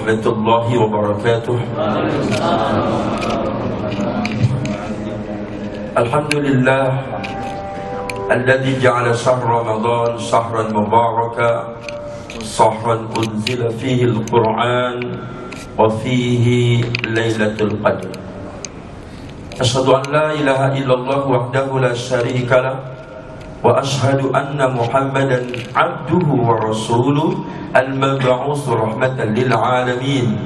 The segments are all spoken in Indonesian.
warahmatullahi wabarakatuh. Alhamdulillah alladzi ja'ala syahr Ramadan syahran mubaraka, syahran unzila fihi al-Qur'an wa fihi lailatul qadr. Asyhadu an la ilaha illallah wahdahu la syarika lah wa asyhadu anna Muhammadan abduhu wa rasuluh al-mab'uts rahmatan lil alamin.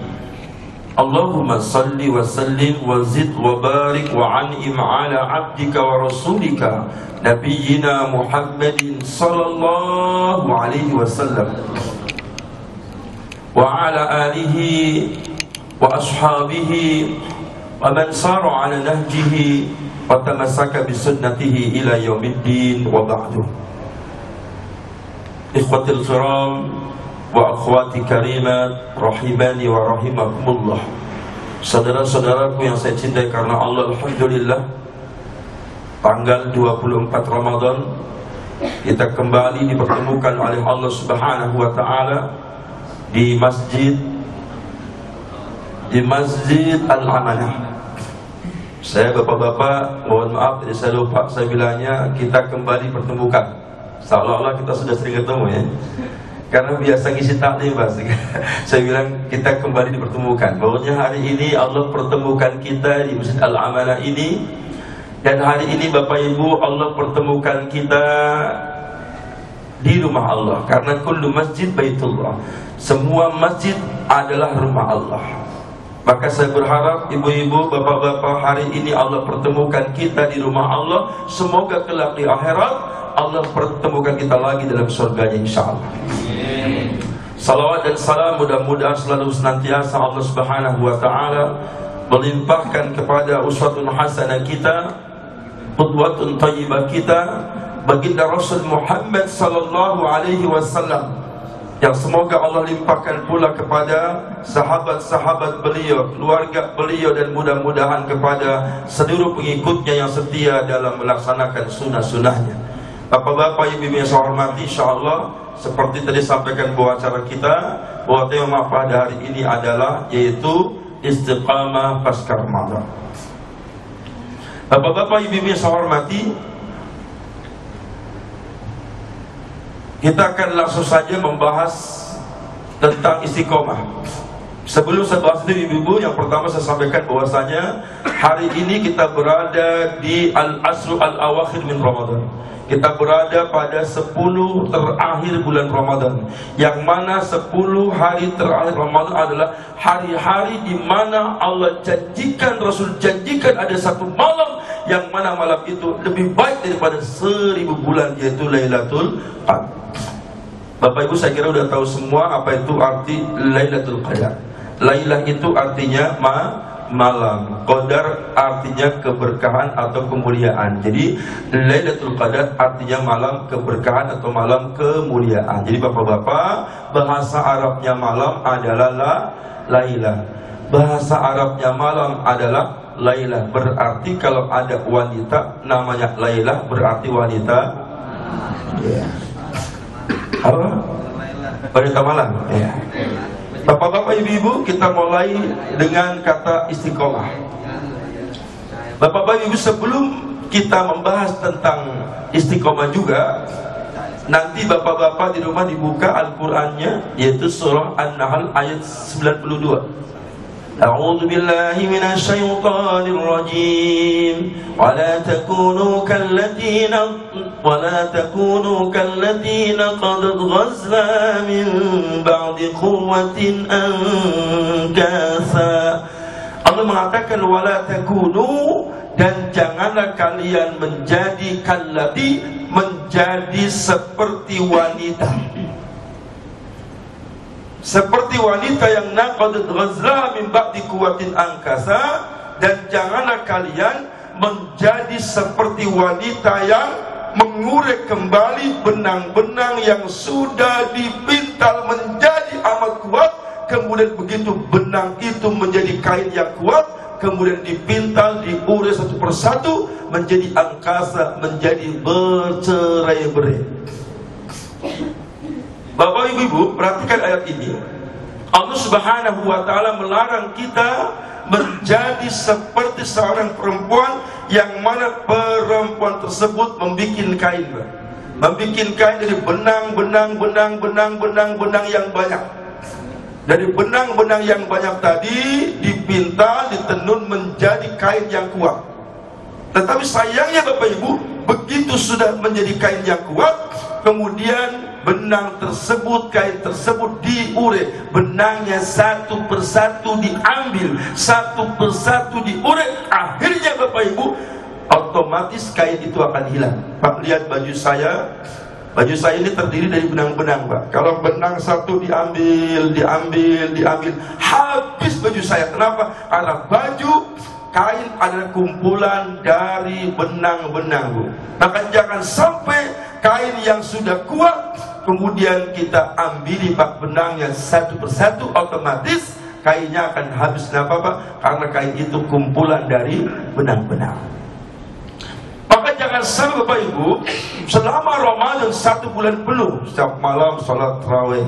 Allahumma salli wa sallim wa zid wa barik wa an'im ala abdika wa rasulika nabiyyina Muhammadin sallallahu alaihi wasallam wa ala alihi wa ashabihi wa man sara ala nahjihi wa tamassaka bi sunnatihi ila yaumiddin wa ba'du. Ikhwatil kiram wa akhwati karimat rahimani wa rahimakumullah. Saudara-saudaraku yang saya cintai karena Allah, alhamdulillah tanggal 24 Ramadan kita kembali dipertemukan oleh Allah Subhanahu wa taala di Masjid Al-Amanah. Saya bapak-bapak, mohon maaf tadi saya lupa, saya bilangnya kita kembali pertemukan. Seolah-olah kita sudah sering ketemu ya. Karena biasa ngisi taklim Mas. Saya bilang kita kembali dipertemukan. Bahwanya hari ini Allah pertemukan kita di Masjid Al-Amanah ini. Dan hari ini Bapak Ibu Allah pertemukan kita di rumah Allah. Karena kullu masjid baitullah. Semua masjid adalah rumah Allah. Maka saya berharap ibu-ibu, bapak-bapak, hari ini Allah pertemukan kita di rumah Allah. Semoga kelak di akhirat Allah pertemukan kita lagi dalam surganya insyaallah. Salawat dan salam mudah-mudahan selalu senantiasa Allah Subhanahu wa taala melimpahkan kepada uswatun hasanah kita, qudwatun thayyibah kita, baginda Rasul Muhammad sallallahu alaihi wasallam, yang semoga Allah limpahkan pula kepada sahabat-sahabat beliau, keluarga beliau, dan mudah-mudahan kepada seluruh pengikutnya yang setia dalam melaksanakan sunnah-sunnahnya. Bapak-bapak, ibu-ibu yang saya hormati, insyaallah seperti tadi sampaikan bahwa acara kita, bahwa tema pada hari ini adalah yaitu istiqamah pasca Ramadan. Bapak-bapak, ibu-ibu yang saya hormati, kita akan langsung saja membahas tentang istiqomah. Sebelum saya bahas itu ibu-ibu, yang pertama saya sampaikan bahwasanya hari ini kita berada di al-asru al-awakhir min Ramadan. Kita berada pada 10 terakhir bulan Ramadan, yang mana 10 hari terakhir Ramadan adalah hari-hari di mana Allah janjikan, Rasul janjikan ada satu malam yang mana malam itu lebih baik daripada 1000 bulan, yaitu Lailatul Qadar. Bapak Ibu saya kira sudah tahu semua apa itu arti Lailatul Qadar. Lailah itu artinya malam, Qadar artinya keberkahan atau kemuliaan. Jadi Lailatul Qadar artinya malam keberkahan atau malam kemuliaan. Jadi bapak-bapak, bahasa Arabnya malam adalah Lailah. Bahasa Arabnya malam adalah Lailah. Berarti kalau ada wanita namanya Lailah, berarti wanita apa? Wanita malam ya. Bapak-bapak, ibu-ibu, kita mulai dengan kata istiqomah. Bapak-bapak, ibu, sebelum kita membahas tentang istiqomah juga, nanti bapak-bapak di rumah dibuka Al-Qur'annya, yaitu surah An-Nahl ayat 92. A'udzu billahi minasy syaithanir rajim. Wa la takunu kallatina qad ghazna min ba'di quwwatin ankasa. Allah mengatakan wa la takunu, dan janganlah kalian menjadi kallati, menjadi seperti wanita. Seperti wanita yang naqad ghazla min ba'di quwwatin ankasa, dan janganlah kalian menjadi seperti wanita yang mengurek kembali benang-benang yang sudah dipintal menjadi amat kuat, kemudian begitu benang itu menjadi kain yang kuat, kemudian dipintal, diurai satu persatu menjadi angkasa, menjadi bercerai-berai. Bapak Ibu, perhatikan ayat ini. Allah Subhanahu wa ta'ala melarang kita menjadi seperti seorang perempuan yang mana perempuan tersebut membikin kain, membikin kain dari benang yang banyak. Dari benang-benang yang banyak tadi dipintal, ditenun menjadi kain yang kuat. Tetapi sayangnya Bapak Ibu, begitu sudah menjadi kain yang kuat, kemudian benang tersebut, kain tersebut diure, benangnya satu persatu diambil, satu persatu diure. Akhirnya Bapak Ibu, otomatis kain itu akan hilang. Pak, lihat baju saya. Baju saya ini terdiri dari benang-benang, Pak. Kalau benang satu diambil, habis baju saya. Kenapa? Karena baju, kain adalah kumpulan dari benang-benang, Bu. Maka jangan sampai kain yang sudah kuat kemudian kita ambil Pak benangnya satu persatu, otomatis kainnya akan habis. Kenapa, Pak? Karena kain itu kumpulan dari benang-benang. Maka jangan sampai Bapak Ibu, selama Ramadan 1 bulan penuh, setiap malam sholat tarawih,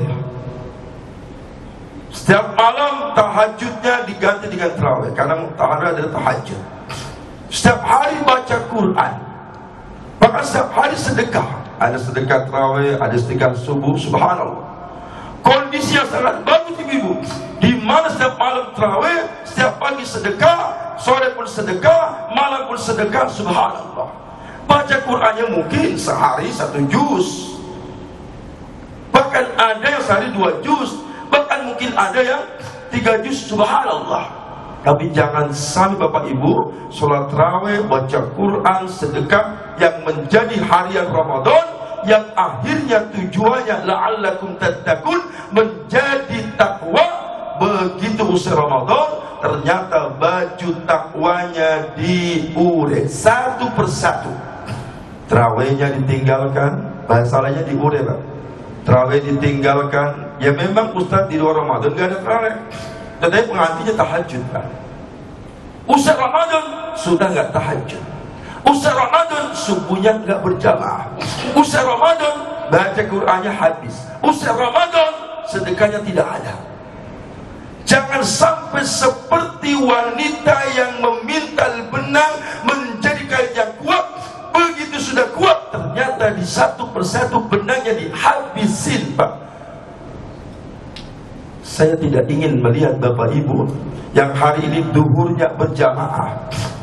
setiap malam tahajudnya diganti dengan tarawih, karena tarawih adalah tahajud. Setiap hari baca Quran, bahkan setiap hari sedekah. Ada sedekah tarawih, ada sedekah subuh. Subhanallah, kondisi yang sangat bagus Ibu, di mana setiap malam tarawih, setiap pagi sedekah, sore pun sedekah, malam pun sedekah. Subhanallah. Baca Qurannya mungkin sehari 1 juz, bahkan ada yang sehari 2 juz, bahkan mungkin ada yang 3 juz. Subhanallah. Tapi jangan sampai Bapak Ibu sholat tarawih, baca Quran, sedekah yang menjadi harian Ramadan, yang akhirnya tujuannya la'allakum tattaqun, menjadi takwa. Begitu usai Ramadan, ternyata baju takwanya diure satu persatu. Tarawihnya ditinggalkan, masalahnya diure, Pak. Tarawih ditinggalkan. Ya memang Ustaz di luar Ramadan gak ada tarawih, tetapi pengantinnya tahajud, Pak. Usai Ramadan sudah nggak tahajud. Usai Ramadan subuhnya nggak berjamaah. Usai Ramadan baca Qur'annya habis. Usai Ramadan sedekahnya tidak ada. Jangan sampai seperti wanita yang memintal benang menjadi kain yang kuat. Begitu sudah kuat, ternyata di satu persatu benangnya dihabisin, Pak. Saya tidak ingin melihat Bapak Ibu yang hari ini duhurnya berjamaah,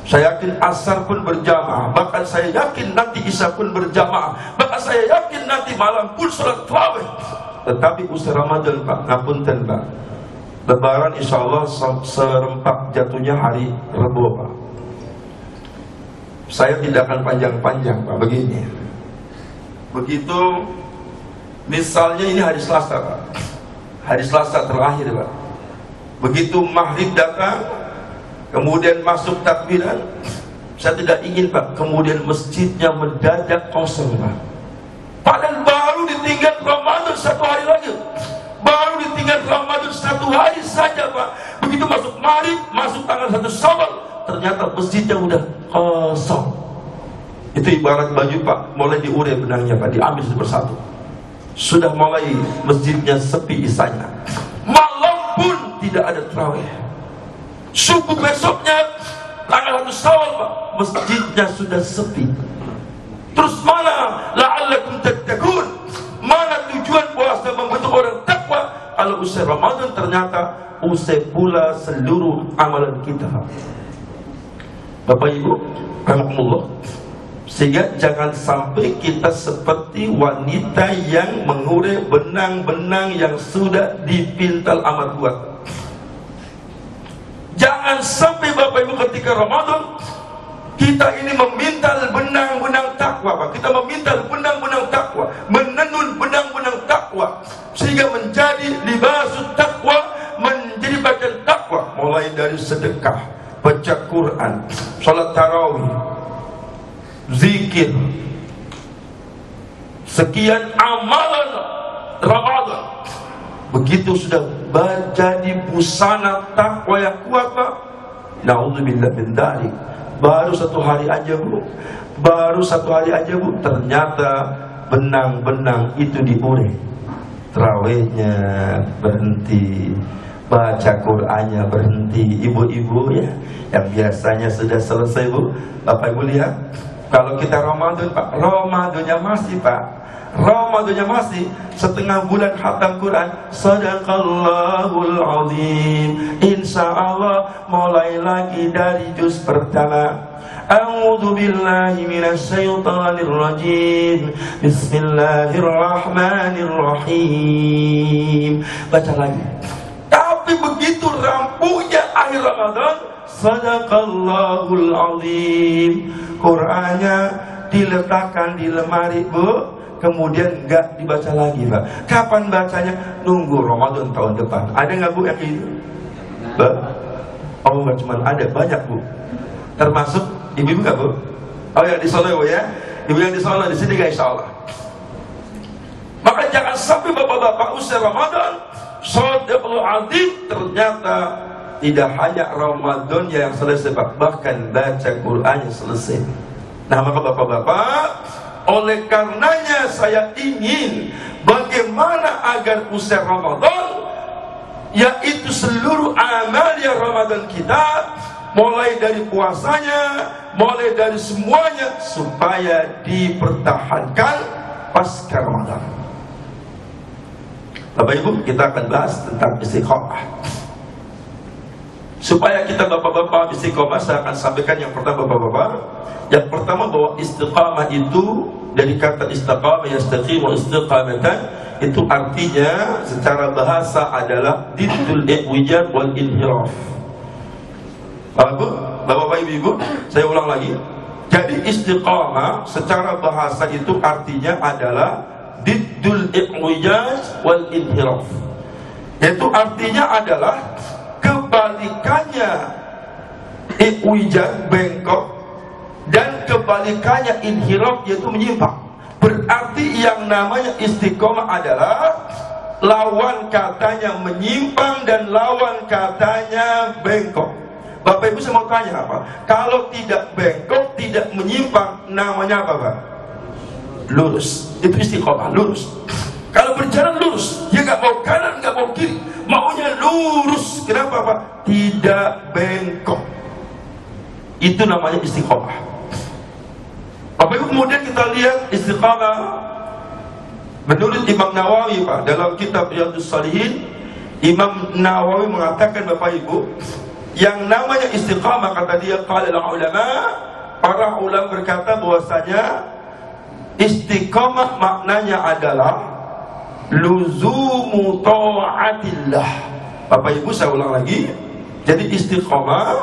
saya yakin asar pun berjamaah, bahkan saya yakin nanti isya pun berjamaah, bahkan saya yakin nanti malam pun sholat tarawih. Tetapi usai Ramadan, Pak, ngapunten, Pak, Lebaran insya Allah serempak jatuhnya hari Rabu, Pak. Saya tidak akan panjang-panjang, Pak. Begini, begitu misalnya ini hari Selasa, Pak, hari Selasa terakhir, Pak. Begitu maghrib datang, kemudian masuk takbiran, saya tidak ingin, Pak, kemudian masjidnya mendadak kosong, Pak. Padahal baru ditinggal Ramadan 1 hari lagi, baru ditinggal Ramadan 1 hari saja, Pak. Begitu masuk maghrib, masuk tanggal 1 Syawal, ternyata masjidnya udah kosong. Itu ibarat baju, Pak, mulai diure benangnya, Pak, diambil satu persatu. Sudah mulai masjidnya sepi isanya. Malam pun tidak ada tarawih. Subuh besoknya tanggal 1 Syawal, Pak, masjidnya sudah sepi. Terus mana la'allakum tattaqun? Mana tujuan puasa membentuk orang takwa? Kalau usai Ramadan ternyata usai pula seluruh amalan kita. Bapak Ibu, rahimakumullah. Sehingga jangan sampai kita seperti wanita yang mengure benang-benang yang sudah dipintal amat kuat. Jangan sampai Bapak Ibu ketika Ramadan kita ini memintal benang-benang takwa, Pak. Kita memintal benang-benang takwa, menenun benang-benang takwa, sehingga menjadi libasut takwa, menjadi bagian takwa. Mulai dari sedekah, baca Quran, salat tarawih, zikir, sekian amalan Ramadan. Begitu sudah jadi busana takwa yang kuat, Pak. Na'udzubillah min dzalik. Baru 1 hari aja, Bu. Baru 1 hari aja, Bu. Ternyata benang-benang itu diure. Tarawihnya berhenti, baca Qur'annya berhenti. Ibu-ibu ya, yang biasanya sudah selesai Bu, Bapak Ibu lihat, kalau kita Ramadan Pak, Ramadannya masih Pak, Ramadannya masih setengah bulan khatam Quran. Sadaqallahul azim. Insya Allah mulai lagi dari juz pertama. A'udzu billahi minasyaitonir rajim. Bismillahirrahmanirrahim. Baca lagi. Tapi begitu rampungnya akhir Ramadan, sadaqallahul azim. Qur'annya diletakkan di lemari Bu, kemudian nggak dibaca lagi Pak. Kapan bacanya? Nunggu Ramadan tahun depan. Ada nggak Bu yang gitu? Oh nggak cuma ada, banyak Bu. Termasuk ibu-ibu nggak Bu? Oh ya di Solo ya, ibu yang di Solo di sini guys, insya Allah. Maka jangan sampai bapak-bapak usia Ramadan Shadaqul azim, ternyata tidak hanya Ramadan yang selesai Pak, bahkan baca Quran yang selesai. Nah maka bapak-bapak, oleh karenanya saya ingin bagaimana agar usai Ramadan, yaitu seluruh amalia Ramadan kita, mulai dari puasanya, mulai dari semuanya, supaya dipertahankan pasca Ramadan. Bapak Ibu, kita akan bahas tentang istiqomah. Supaya kita bapak-bapak istiqomah, saya akan sampaikan yang pertama bapak-bapak. Yang pertama bahwa istiqamah itu dari kata istiqamah, yastaqimu istiqamatan, itu artinya secara bahasa adalah diddul i'wijad wal inhiraf. Bapak-bapak ibu-ibu, saya ulang lagi. Jadi istiqamah secara bahasa itu artinya adalah diddul i'wijad wal inhiraf. Itu artinya adalah kebalikannya i'wijad, bengkok, dan kebalikannya inhiraf, yaitu menyimpang. Berarti yang namanya istiqomah adalah lawan katanya menyimpang dan lawan katanya bengkok. Bapak Ibu, saya mau tanya apa? Kalau tidak bengkok, tidak menyimpang, namanya apa Pak? Lurus. Itu istiqomah, lurus. Kalau berjalan lurus, dia nggak mau kanan, nggak mau kiri, maunya lurus. Kenapa Pak? Tidak bengkok. Itu namanya istiqomah. Bapak Ibu, kemudian kita lihat istiqamah menurut Imam Nawawi Pak, dalam kitab Riyadhus Shalihin, Imam Nawawi mengatakan Bapak Ibu, yang namanya istiqamah, kata dia, qala ulama, para ulama berkata bahwasanya istiqamah maknanya adalah luzumu ta'atillah. Bapak Ibu, saya ulang lagi. Jadi istiqamah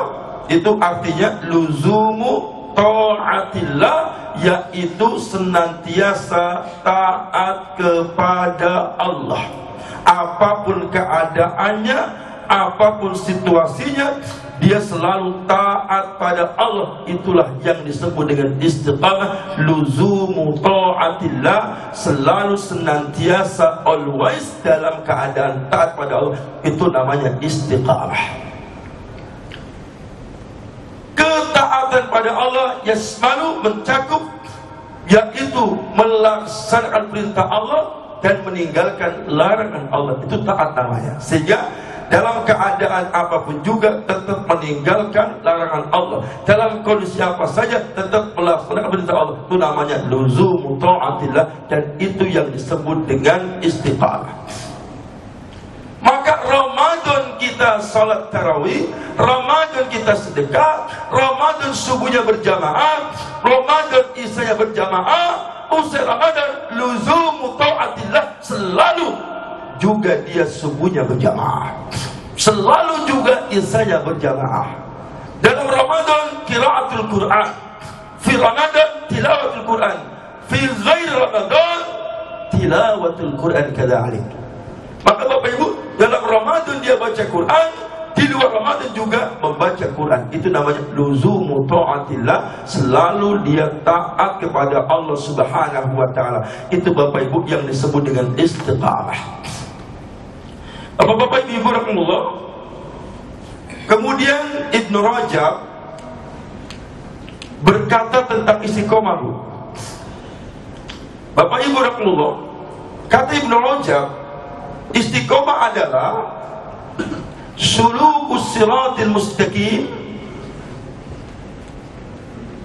itu artinya luzumu ta'atillah, yaitu senantiasa taat kepada Allah. Apapun keadaannya, apapun situasinya, dia selalu taat pada Allah. Itulah yang disebut dengan istiqamah, luzumu ta'atillah, selalu senantiasa, always dalam keadaan taat pada Allah. Itu namanya istiqamah. Ketaatan pada Allah yasmalu, mencakup, yaitu melaksanakan perintah Allah dan meninggalkan larangan Allah. Itu taat namanya. Sehingga dalam keadaan apapun juga tetap meninggalkan larangan Allah. Dalam kondisi apa saja tetap melaksanakan perintah Allah. Itu namanya luzumu ta'atillah, dan itu yang disebut dengan istiqamah. Maka Ramadan kita salat tarawih, Ramadan kita sedekah, Ramadan subuhnya berjamaah, Ramadan isanya berjamaah, usai Ramadan luzumu ta'atillah, selalu juga dia subuhnya berjamaah, selalu juga isanya berjamaah. Dalam Ramadan qiraatul Quran, fi Ramadan tilawatul Quran, fi ghairi Ramadan tilawatul Quran kadzalik. Maka Bapak Ibu, dalam Ramadan dia baca Quran, di luar Ramadan juga membaca Quran. Itu namanya luzumu ta'atillah, selalu dia taat kepada Allah Subhanahu wa taala. Itu Bapak Ibu yang disebut dengan istiqamah. Bapak-bapak Ibu rahimakumullah. Kemudian Ibnu Rajab berkata tentang istiqamah. Bapak Ibu rahimakumullah, kata Ibnu Rajab, istiqomah adalah sulukus siratil mustaqim,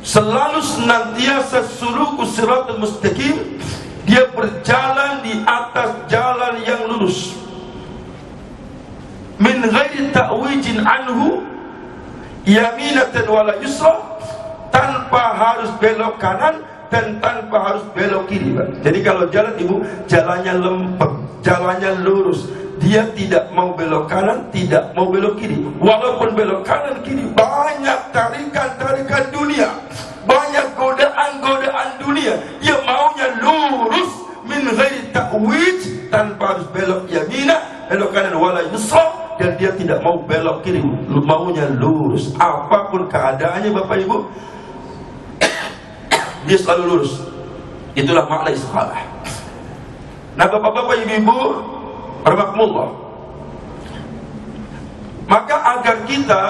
selalu senantiasa sulukus siratil mustaqim, dia berjalan di atas jalan yang lurus, min ghairi ta'wijin anhu yaminatan wala yusra, tanpa harus belok kanan dan tanpa harus belok kiri, Pak. Jadi kalau jalan ibu, jalannya lempeng, jalannya lurus, dia tidak mau belok kanan, tidak mau belok kiri. Walaupun belok kanan kiri banyak tarikan-tarikan dunia, banyak godaan-godaan dunia, dia maunya lurus, min ghairi ta'wij, tanpa harus belok yamina, belok kanan wala yusra, dan dia tidak mau belok kiri, maunya lurus. Apapun keadaannya Bapak Ibu, dia selalu lurus. Itulah makna istiqamah. Nah Bapak-bapak, Ibu-ibu rahimakumullah, maka agar kita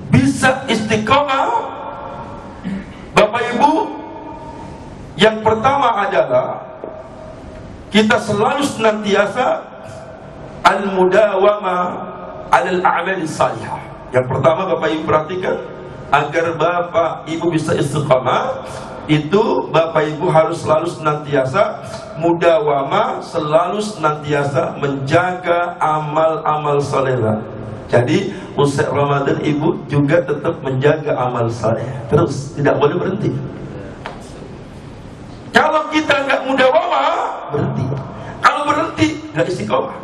bisa istiqamah, Bapak Ibu, yang pertama adalah kita selalu senantiasa al-mudawama alal a'malis salihah. Yang pertama Bapak Ibu perhatikan, agar Bapak Ibu bisa istiqamah, itu Bapak Ibu harus selalu senantiasa mudawama, selalu senantiasa menjaga amal-amal saleh. Jadi usai Ramadan Ibu juga tetap menjaga amal saleh terus, tidak boleh berhenti. Kalau kita nggak mudawama, berhenti. Kalau berhenti, nggak istiqamah.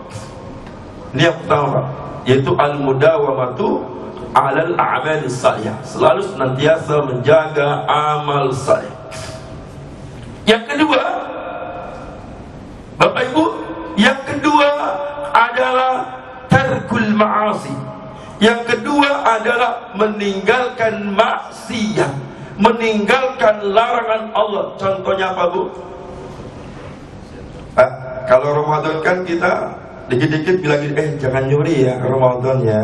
Ini yang pertama, Pak, yaitu al-mudawamatu alal a'malis salihah, selalu senantiasa menjaga amal saleh. Yang kedua, Bapak Ibu, yang kedua adalah tarkul ma'asi. Yang kedua adalah meninggalkan maksiat, meninggalkan larangan Allah. Contohnya apa, Bu? Kalau Ramadan kan kita dikit-dikit bilang jangan nyuri ya Ramadan ya,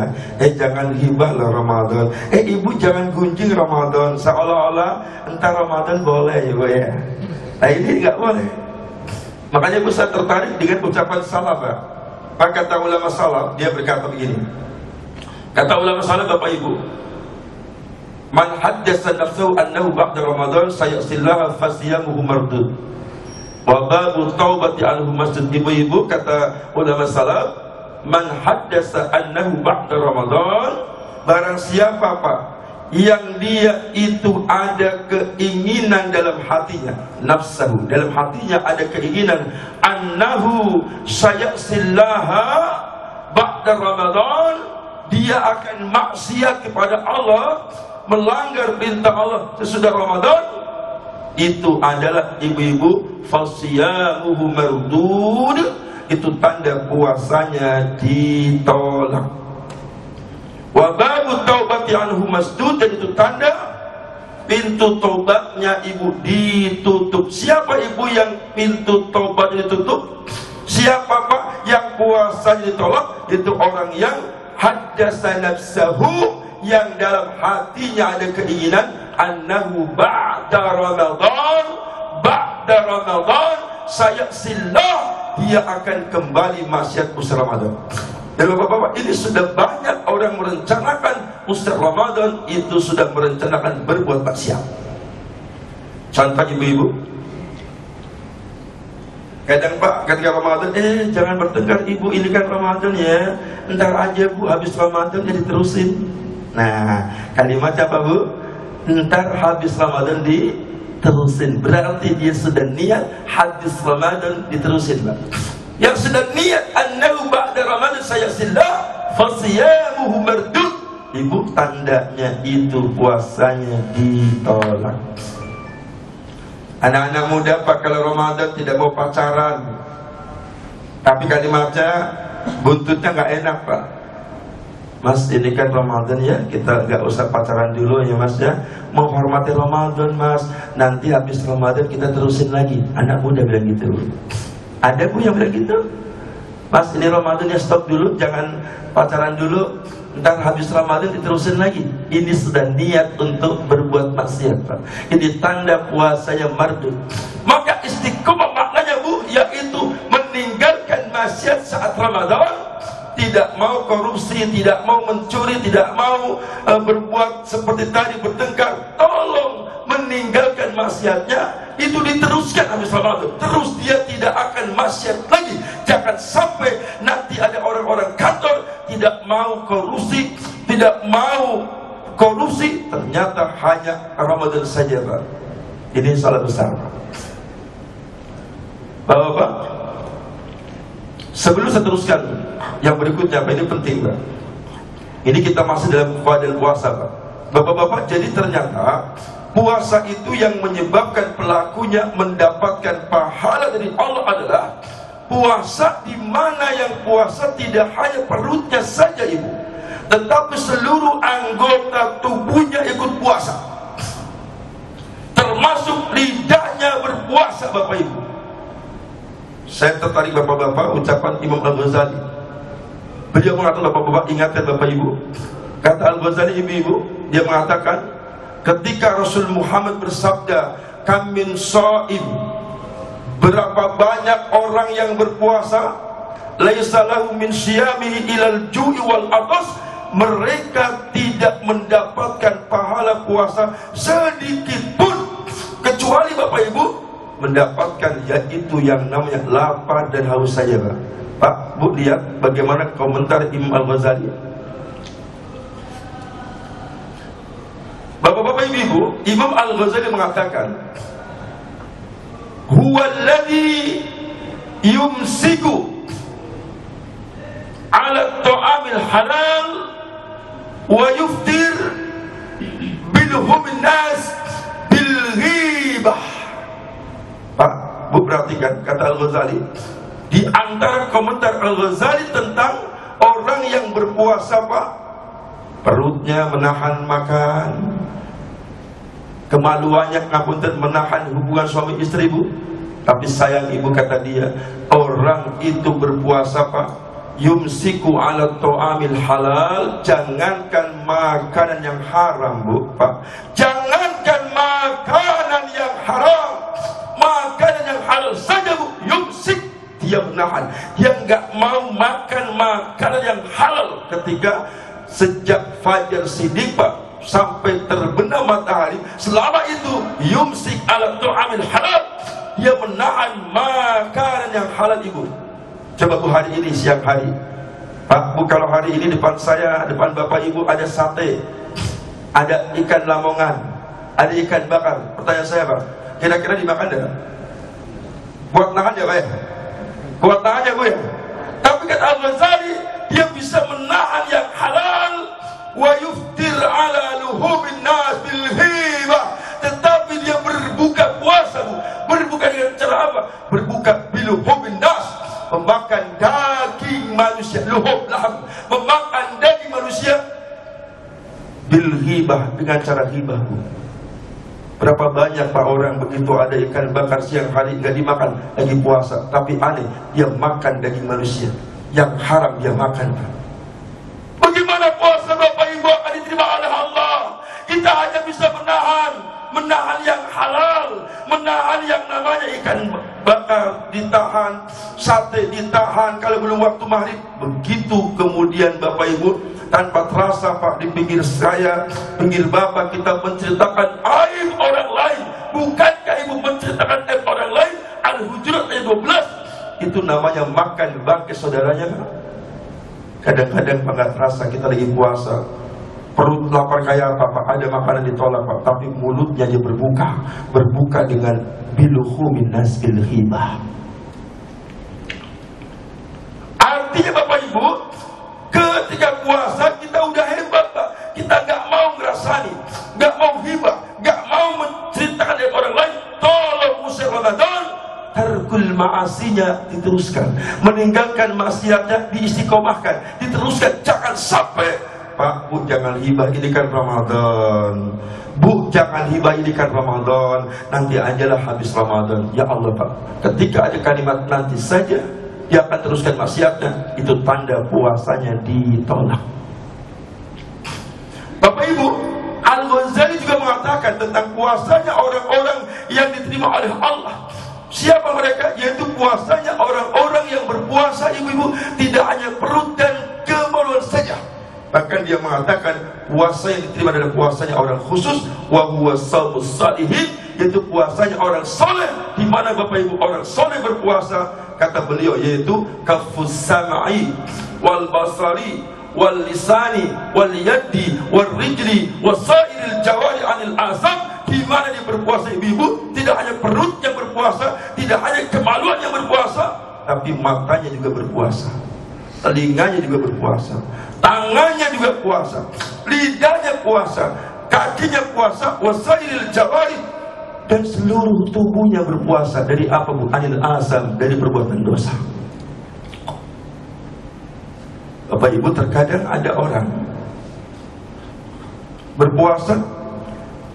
jangan hibah lah Ramadan, ibu jangan gunjing Ramadan, seolah-olah entar Ramadan boleh ya Bu ya. Nah ini nggak boleh. Makanya Bu saya tertarik dengan ucapan salaf, Pak. Kata ulama salaf, dia berkata begini. Kata ulama salaf, Bapak Ibu, man haddasa nafsahu annahu ba'da Ramadan sayasillaha fasiyamuhu mardud wa babu taubati anhu masjid. Ibu-ibu, kata ulama salaf, man haddasa annahu ba'da Ramadan, barang siapa Pak yang dia itu ada keinginan dalam hatinya, nafsahu, dalam hatinya ada keinginan annahu sayasillaha ba'da Ramadan, dia akan maksiat kepada Allah, melanggar perintah Allah sesudah Ramadan, itu adalah ibu-ibu fasiyamuhu mardud, itu tanda puasanya ditolak. Wa babu taubati anhu masdud, dan itu tanda pintu taubatnya ibu ditutup. Siapa ibu yang pintu taubat ditutup? Siapa Pak yang puasanya ditolak? Itu orang yang haddasa nafsahu, yang dalam hatinya ada keinginan annahu ba'da Ramadan sayasillah, dia akan kembali maksiat usai Ramadan. Dan Bapak-bapak, ini sudah banyak orang merencanakan usai Ramadan itu sudah merencanakan berbuat maksiat. Contoh ibu-ibu, kadang Pak ketika Ramadan, jangan bertengkar ibu, ini kan Ramadan ya, ntar aja Bu, habis Ramadan jadi terusin. Nah, kalimatnya apa Bu? Ntar habis Ramadan diterusin, berarti dia sudah niat habis Ramadan diterusin, Pak. Yang sudah niat annahu ba'da Ramadan sayasillah fasiyamuhu mardud, ibu, tandanya itu puasanya ditolak. Anak-anak muda Pak, kalau Ramadan tidak mau pacaran, tapi kalimatnya buntutnya nggak enak Pak. Mas, ini kan Ramadan ya, kita nggak usah pacaran dulu ya Mas ya, mau hormati Ramadan Mas, nanti habis Ramadan kita terusin lagi. Anak muda bilang gitu. Ada Bu yang bilang gitu, Mas ini Ramadan ya, stop dulu, jangan pacaran dulu, ntar habis Ramadan diterusin lagi. Ini sudah niat untuk berbuat maksiat Pak. Ini tanda puasanya mardud. Maka istiqomah maknanya Bu, yaitu meninggalkan maksiat saat Ramadan, tidak mau korupsi, tidak mau mencuri, tidak mau berbuat seperti tadi bertengkar, tolong meninggalkan maksiatnya. Itu diteruskan habis Ramadan, terus dia tidak akan maksiat lagi. Jangan sampai nanti ada orang-orang kantor tidak mau korupsi, tidak mau korupsi, ternyata hanya Ramadan saja, Pak. Ini salah besar, Pak. Bapak-bapak, sebelum saya teruskan yang berikutnya, Pak, ini penting, Pak. Ini kita masih dalam keadaan puasa, Pak. Bapak-bapak, jadi ternyata puasa itu yang menyebabkan pelakunya mendapatkan pahala dari Allah adalah puasa di mana yang puasa tidak hanya perutnya saja, Ibu, tetapi seluruh anggota tubuhnya ikut puasa, termasuk lidahnya berpuasa, Bapak Ibu. Saya tertarik, Bapak-bapak, ucapan Imam Al-Ghazali. Beliau mengatakan, Bapak-bapak, ingatkan Bapak Ibu, kata Al-Ghazali, Ibu-ibu, dia mengatakan, ketika Rasul Muhammad bersabda, "Kam min shaim," berapa banyak orang yang berpuasa, "laisa lahu min syiyamihi ilal ju'i wal atas," mereka tidak mendapatkan pahala puasa sedikit pun, kecuali Bapak Ibu mendapatkan yaitu yang namanya lapar dan haus saja, Pak. Pak, Bu, lihat bagaimana komentar Imam Al-Ghazali. Bapak-bapak, ibu-ibu, Imam Al-Ghazali mengatakan, "Huwa alladhi yumsiku ala ta'amil halal wa yuftir bilhumin nas bil ghibah." Pak, Bu, perhatikan kata Al-Ghazali. Di antara komentar Al-Ghazali tentang orang yang berpuasa, Pak, perutnya menahan makan, kemaluannya ngapunten menahan hubungan suami istri, Bu. Tapi sayang, Ibu, kata dia, orang itu berpuasa, Pak, yumsiku ala ta'amil halal, jangankan makanan yang haram, Bu, Pak, jangankan makanan yang haram, makanan yang halal saja, Bu, yumsik, dia menahan, dia nggak mau makan makanan yang halal. Ketika sejak fajar sidik, Pak, sampai terbenam matahari, selama itu yumsik ala ta'amil halal, dia menahan makanan yang halal, Ibu. Coba, Bu, hari ini siang hari, Pak, Bu, kalau hari ini depan saya, depan Bapak Ibu ada sate, ada ikan lamongan, ada ikan bakar. Pertanyaan saya, Pak, kira-kira dimakan tidak? Kuat nahan ya, Pak ya? Kuat nahan ya, Bu ya? Tapi kata Al-Ghazali, dia bisa menahan yang halal, wa yuftir ala luhumin nas bil hibah, tetapi dia berbuka puasa, Bu. Berbuka dengan cara apa? Berbuka biluhumin nas, memakan daging manusia, luhum laham, memakan daging manusia bil hibah, dengan cara hibah, Bu. Berapa banyak, Pak, orang begitu ada ikan bakar siang hari nggak dimakan, lagi puasa, tapi aneh, dia makan daging manusia yang haram, dia makan, Pak. Bagaimana puasa, Bapak Ibu, akan diterima oleh Allah? Kita hanya bisa menahan yang halal, menahan yang namanya ikan bakar ditahan, sate ditahan kalau belum waktu maghrib. Begitu kemudian, Bapak Ibu, tanpa terasa, Pak, di pinggir saya, pinggir Bapak, kita menceritakan aib orang lain. Bukankah Ibu menceritakan aib orang lain? Al-Hujurat ayat 12. Itu namanya makan bangkai saudaranya, Pak. Kadang-kadang, Pak, nggak terasa kita lagi puasa, perut lapar kayak apa, Pak, ada makanan ditolak, Pak, tapi mulutnya aja berbuka dengan biluhumin nas bil ghibah. Artinya, Bapak Ibu, ketika puasa kita udah hebat, Pak. Kita nggak mau ngerasani, nggak mau hibah, nggak mau menceritakan dari orang lain. Tolong usai Ramadan, tarkul ma'asinya diteruskan, meninggalkan maksiatnya diistiqomahkan, diteruskan. Jangan sampai, Pak, Bu, jangan hibah, ini kan Ramadan. Bu, jangan hibah, ini kan Ramadan, nanti ajalah habis Ramadan. Ya Allah, Pak, ketika ada kalimat nanti saja, dia akan teruskan maksiatnya, itu tanda puasanya ditolak. Bapak Ibu, Al-Ghazali juga mengatakan tentang puasanya orang-orang yang diterima oleh Allah. Siapa mereka? Yaitu puasanya orang-orang yang berpuasa, ibu-ibu, tidak hanya perut dan awal saja. Bahkan dia mengatakan puasa yang diterima adalah puasanya orang khusus, wa huwa shaumus shalihin, yaitu puasanya orang soleh. Di mana Bapak Ibu orang soleh berpuasa, kata beliau, yaitu kafus sam'i wal basari wal lisani wal yadi wal rijli wasairil jawari anil asam. Di mana dia berpuasa, ibu-ibu, tidak hanya perut yang berpuasa, tidak hanya kemaluan yang berpuasa, tapi matanya juga berpuasa, telinganya juga berpuasa, tangannya juga puasa, lidahnya puasa, kakinya puasa, wasairil jawari, dan seluruh tubuhnya berpuasa. Dari apa, Bu? Anil asam, dari perbuatan dosa. Bapak Ibu, terkadang ada orang berpuasa,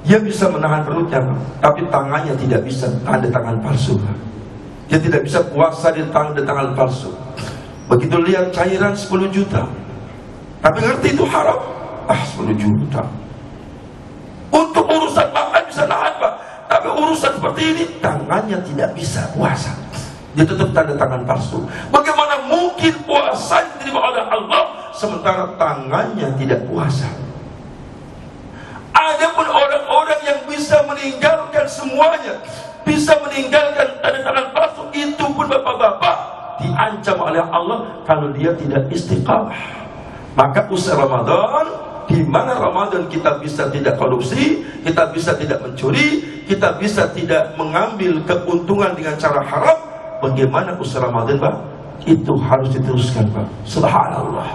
dia bisa menahan perutnya, tapi tangannya tidak bisa, tanda tangan palsu. Dia tidak bisa puasa di tanda tangan palsu. Begitu lihat cairan 10 juta, tapi ngerti itu haram. 10 juta. Untuk urusan makan bisa nahan, Pak, tapi urusan seperti ini, tangannya tidak bisa puasa. Dia tetap tanda tangan palsu. Bagaimana mungkin puasa diterima oleh Allah sementara tangannya tidak puasa? Ada pun orang-orang yang bisa meninggalkan semuanya, bisa meninggalkan tanda tangan palsu, itu pun bapak-bapak diancam oleh Allah kalau dia tidak istiqamah. Maka usaha Ramadan, di mana Ramadan kita bisa tidak korupsi, kita bisa tidak mencuri, kita bisa tidak mengambil keuntungan dengan cara haram. Bagaimana usaha Ramadan, Pak? Itu harus diteruskan, Pak. Subhanallah.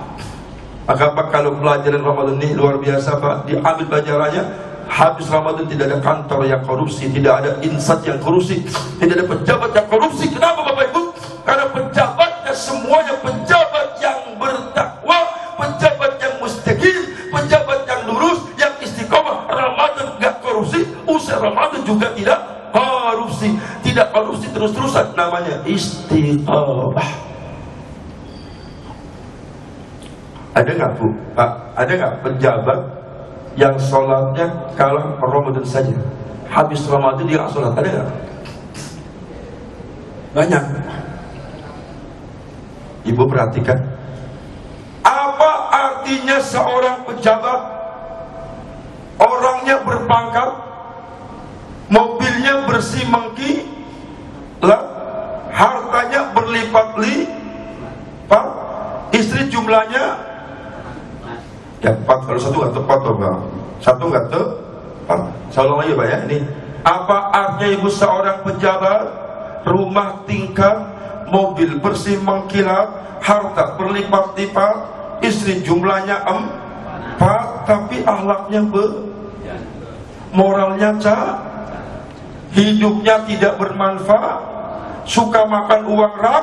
Maka Pak, kalau pelajaran Ramadan ini luar biasa, Pak, diambil pelajarannya. Habis Ramadan tidak ada kantor yang korupsi, tidak ada insan yang korupsi, tidak ada pejabat yang korupsi. Kenapa, Bapak Ibu? Karena pejabatnya semuanya pejabat yang bertakwa, pejabat yang mustaqim, pejabat yang lurus, yang istiqomah. Ramadan nggak korupsi, usai Ramadan juga tidak korupsi, tidak korupsi terus-terusan. Namanya istiqomah. Ada nggak, Bu? Pak, ada nggak pejabat yang sholatnya kalau Ramadan saja, habis Ramadan dia nggak sholat? Ada nggak? Banyak. Ibu perhatikan, apa artinya seorang pejabat, orangnya berpangkat, mobilnya bersih mengki, hartanya berlipat-lipat, istri jumlahnya ya 4, kalau satu nggak tepat, Bang. Satu nggak tepat. Saya ulang lagi, Pak, ya. Ini apa artinya ibu seorang pejabat, rumah tingkat, mobil bersih mengkilat, harta berlipat-lipat, istri jumlahnya 4, tapi akhlaknya moralnya hidupnya tidak bermanfaat, suka makan uang rak,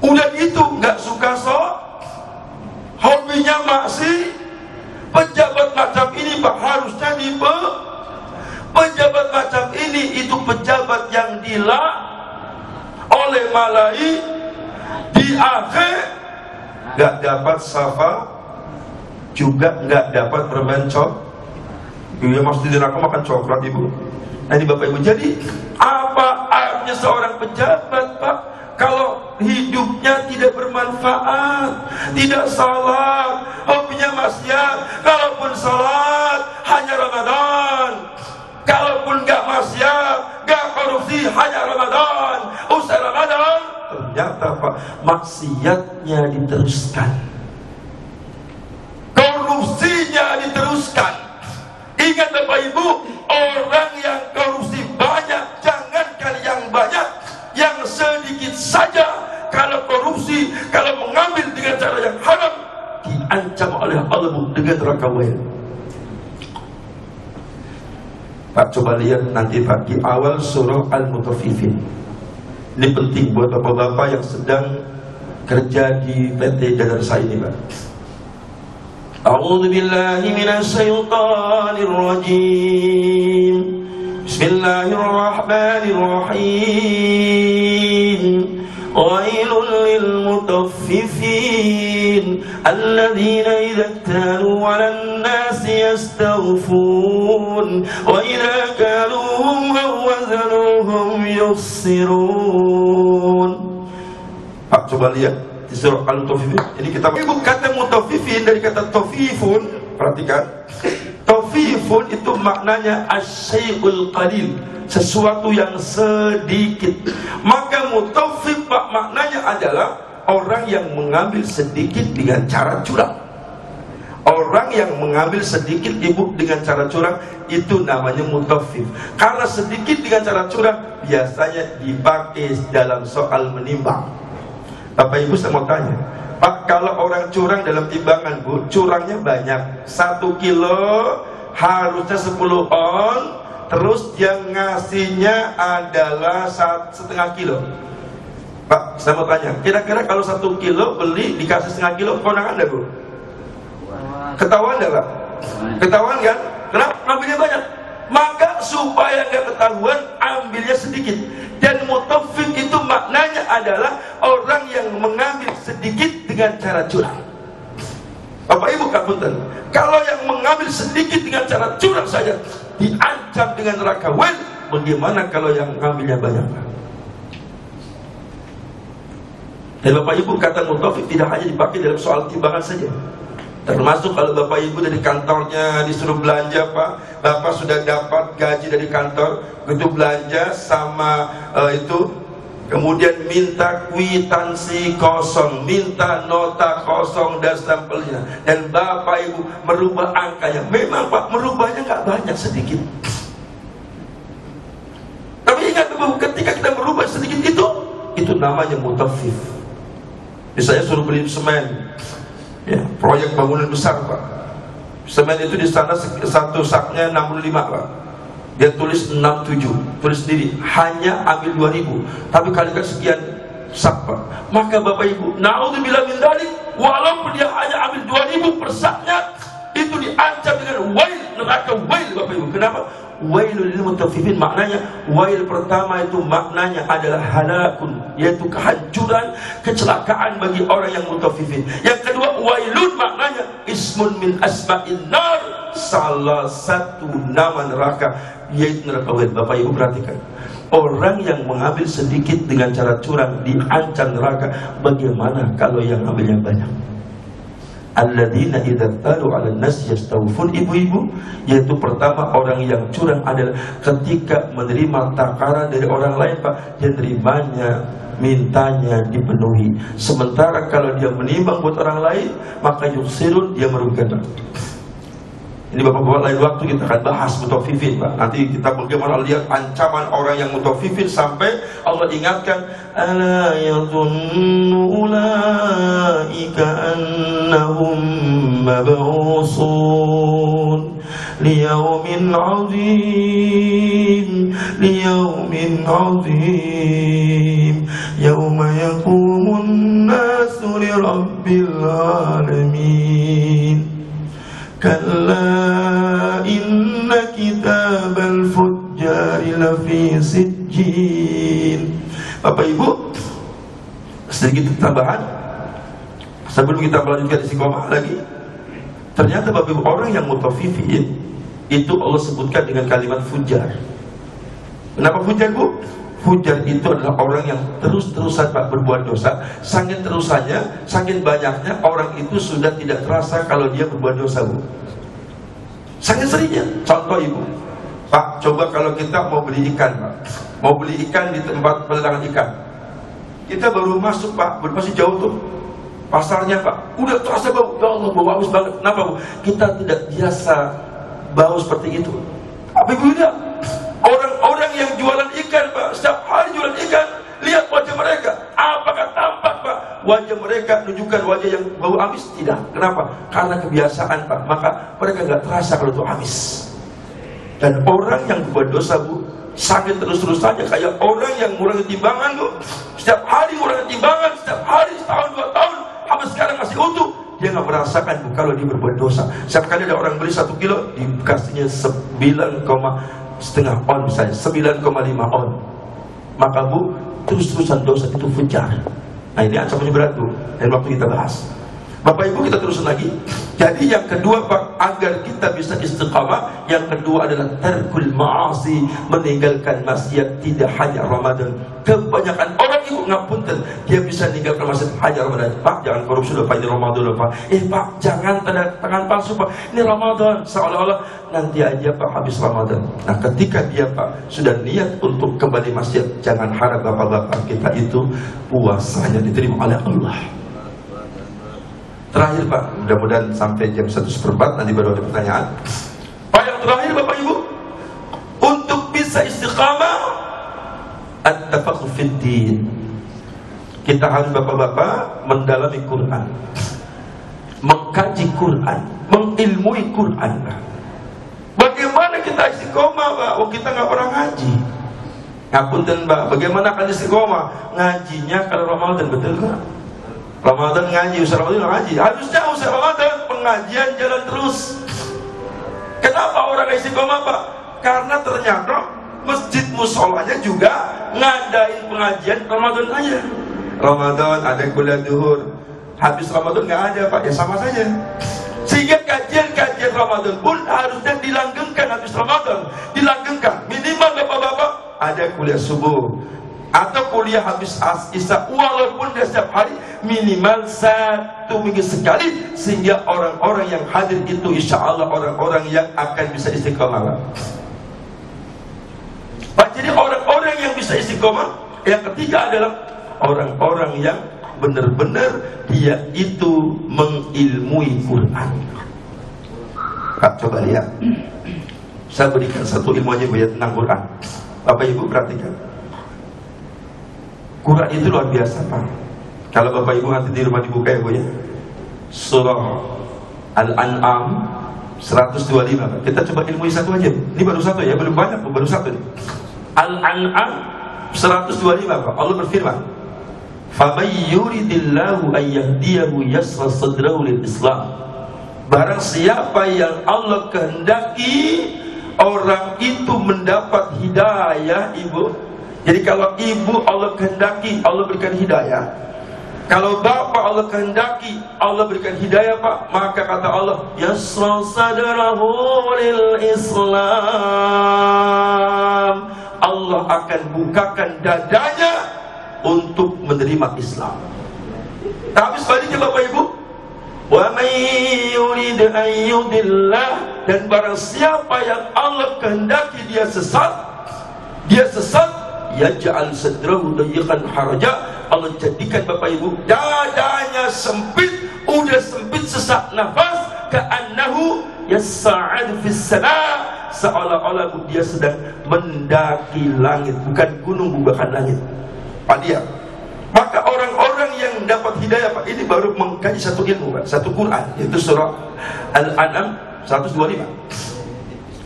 udah gitu nggak suka hobinya maksi. Pejabat macam ini, Pak, harusnya pejabat macam ini itu pejabat yang oleh malai, di akhir nggak dapat syafaat, juga nggak dapat permen Iya, maksudnya di neraka makan coklat, Ibu. Nah, ini Bapak Ibu, jadi apa artinya seorang pejabat, Pak, kalau hidupnya tidak bermanfaat, tidak salat, hobinya maksiat? Kalaupun salat hanya Ramadan, kalaupun gak maksiat, gak korupsi, hanya Ramadan. Usai Ramadan, ternyata, Pak, maksiatnya diteruskan, korupsinya diteruskan. Ingat, Bapak Ibu, orang yang korupsi banyak, jangankan yang banyak, yang sedikit saja, kalau korupsi, kalau mengambil dengan cara yang haram, diancam oleh Allah dengan neraka. Pak, coba lihat nanti, Pak, di awal surah Al-Mutaffifin. Ini penting buat bapak-bapak yang sedang kerja di PT Jadarsa ini, Pak. A'udzu billahi minasy syaithanir rajim. Bismillahirrahmanirrahim. Wailul lil mutaffifin alladzina idza iktalu 'alan nasi yastaghfun wa idza kaluhum aw wazanuhum yukhsirun. Pak, coba lihat di di surah Al-Mutaffifin. Jadi kita ibu kata mutaffifin dari kata tawfifun. Perhatikan, tawfifun itu maknanya asyai'ul qalil, sesuatu yang sedikit. Maka mutaffif maknanya adalah orang yang mengambil sedikit dengan cara curang. Orang yang mengambil sedikit ibu dengan cara curang, itu namanya mutaffif. Karena sedikit dengan cara curang biasanya dipakai dalam soal menimbang. Bapak Ibu, saya mau tanya, Pak, kalau orang curang dalam timbangan, Bu, curangnya banyak, 1 kilo harusnya 10 on, terus yang ngasihnya adalah 1,5 kilo. Pak, saya mau tanya, kira-kira kalau 1 kilo beli dikasih 1,5 kilo, konangan enggak, Bu? Ketahuan enggak, Pak? Ketahuan kan? Kenapa? Ambilnya banyak. Maka supaya enggak ketahuan, ambilnya sedikit. Dan mutaffif itu maknanya adalah orang yang mengambil sedikit dengan cara curang. Bapak Ibu kapunten, kalau yang mengambil sedikit dengan cara curang saja diancam dengan neraka wail, bagaimana kalau yang mengambilnya banyak? Dan Bapak Ibu, kata mutaffif tidak hanya dipakai dalam soal timbangan saja. Termasuk kalau Bapak Ibu dari kantornya disuruh belanja, Pak, Bapak sudah dapat gaji dari kantor, begitu belanja sama itu, kemudian minta kwitansi kosong, minta nota kosong dan stempelnya, dan Bapak Ibu merubah angkanya. Memang Pak, merubahnya nggak banyak, sedikit. Tapi ingat Bapak, ketika kita merubah sedikit itu namanya mutaffif. Misalnya suruh beli semen, ya, proyek bangunan besar, Pak. Semen itu di sana satu saknya 65, Pak. Dia tulis 67, tulis sendiri, hanya ambil 2.000, tapi kalikan sekian sak, Pak. Maka Bapak Ibu, naudzubillah min dzalik, walaupun dia hanya ambil 2.000 per saknya, itu diancam dengan wail, neraka wail, Bapak Ibu. Kenapa? Wailul lil mutaffifin, maknanya wail pertama itu maknanya adalah halakun, yaitu kehancuran, kecelakaan bagi orang yang mutaffifin. Yang kedua, wailun maknanya ismun min asma'in nar, salah satu nama neraka, yaitu neraka wail. Bapak Ibu perhatikan, orang yang mengambil sedikit dengan cara curang diancam neraka. Bagaimana kalau yang ambilnya banyak? Alladzina idza talu 'alan nas yastawfun, ibu-ibu, yaitu pertama orang yang curang adalah ketika menerima takaran dari orang lain, Pak, dia nerimanya, mintanya dipenuhi. Sementara kalau dia menimbang buat orang lain, maka yuksirun, dia merugikan. Ini Bapak-bapak, lain waktu kita akan bahas mutaffifin, Pak. Nanti kita bagaimana lihat ancaman orang yang mutaffifin, sampai Allah ingatkan, ala yadhunnu ulaika annahum mab'usun liyaumin 'azim, liyaumin 'azim, yauma yaqumun nasu lirabbil alamin. Kalla inna kitabal fujjari lafi sijjin. Bapak Ibu, sedikit tambahan sebelum kita melanjutkan istiqomah lagi. Ternyata Bapak Ibu, orang yang mutaffifin itu Allah sebutkan dengan kalimat fujar. Kenapa fujar, Bu? Fujar itu adalah orang yang terus-terusan, Pak, berbuat dosa. Saking terusannya, saking banyaknya, orang itu sudah tidak terasa kalau dia berbuat dosa, Bu. Saking seringnya. Contoh, Ibu, Pak, coba kalau kita mau beli ikan, Pak, mau beli ikan di tempat pelelangan ikan, kita baru masuk, Pak, masih jauh tuh pasarnya, Pak, udah terasa bau, ya Allah, bau bagus banget. Kenapa, Bu? Kita tidak biasa bau seperti itu. Tapi Bu, lihat orang-orang yang jualan ikan, Pak, setiap hari jualan ikan, lihat wajah mereka. Apakah tampak, Pak, wajah mereka menunjukkan wajah yang bau amis? Tidak. Kenapa? Karena kebiasaan, Pak. Maka mereka nggak terasa kalau itu amis. Dan orang yang berbuat dosa, Bu, sakit terus-terusannya kayak orang yang ngurangi timbangan, Bu. Setiap hari ngurangi timbangan, setiap hari, setahun, 2 tahun, sampai sekarang masih utuh. Dia nggak merasakan, Bu, kalau dia berbuat dosa. Setiap kali ada orang beli 1 kilo, dikasihnya 9,5 on saja, 9,5 on. Maka, Bu, terus-terusan dosa itu fujar. Nah, ini ancamannya berat, Bu, dan waktu kita bahas. Bapak Ibu, kita terusin lagi. Jadi yang kedua, Pak, agar kita bisa istiqamah, yang kedua adalah tarkul ma'asi, meninggalkan maksiat. Tidak hanya Ramadan, kebanyakan orang, Ibu, ngapunten, dia bisa ninggalkan masjid hanya Ramadan. Pak, jangan korupsi loh Pak, ini Ramadan loh Pak. Pak, jangan tanda tangan palsu Pak, ini Ramadan. Seolah-olah nanti aja Pak habis Ramadan. Nah, ketika dia Pak sudah niat untuk kembali masjid, jangan harap bapak-bapak kita itu puasanya diterima oleh Allah. Terakhir Pak, mudah-mudahan sampai jam 1:15 nanti baru ada pertanyaan. Pak, yang terakhir Bapak Ibu, untuk bisa istiqamah, at-tafaqquh fid din. Kita harus bapak-bapak mendalami Quran, mengkaji Quran, mengilmui Quran. Bagaimana kita istiqomah Pak? Oh, kita nggak pernah ngaji. Ngapunten Pak, bagaimana akan istiqomah? Ngajinya kalau Ramadan, betul nggak? Ramadan ngaji, usah Ramadan ngaji. Harusnya usah Ramadan pengajian jalan terus. Kenapa orang istiqomah Pak? Karena ternyata masjid musolanya juga ngadain pengajian Ramadan aja. Ramadan ada kuliah duhur, habis Ramadan nggak ada Pak, ya sama saja. Sehingga kajian-kajian Ramadan pun harusnya dilanggengkan habis Ramadan, dilanggengkan. Minimal bapak-bapak ada kuliah subuh atau kuliah habis isya, walaupun dia setiap hari minimal 1 minggu sekali, sehingga orang-orang yang hadir itu insya Allah orang-orang yang akan bisa istiqomah Pak. Jadi orang-orang yang bisa istiqomah, yang ketiga adalah orang-orang yang benar-benar dia itu mengilmui Quran. Pak, coba lihat, saya berikan satu ilmu aja ya tentang Quran. Bapak Ibu perhatikan, Quran itu luar biasa Pak. Kalau Bapak Ibu nanti di rumah dibuka ya Bu ya, surah Al-An'am 125 Pak. Kita coba ilmui satu aja. Ini baru satu ya, belum banyak, baru satu nih. Al-An'am 125 Pak. Allah berfirman, "Faman yuridillahu an yahdiyahu yasra sadrahu lil Islam." Barang siapa yang Allah kehendaki, orang itu mendapat hidayah Ibu. Jadi kalau ibu Allah kehendaki, Allah berikan hidayah. Kalau bapak Allah kehendaki, Allah berikan hidayah Pak. Maka kata Allah, yasra sadrahu lil Islam. Allah akan bukakan dadanya untuk menerima Islam. Tapi sebaliknya Bapak Ibu, wa may yurid an yudillah, dan barang siapa yang Allah kehendaki dia sesat, yaj'al sadrahu dayiqan haraja. Allah jadikan Bapak Ibu dadanya sempit, udah sempit sesak nafas, ka'annahu yas'ad fis sama, seolah-olah dia sedang mendaki langit, bukan gunung, bukan langit. Pak dia. Maka orang-orang yang dapat hidayah Pak, ini baru mengkaji satu ilmu Pak, satu Quran, yaitu surah Al-An'am 125.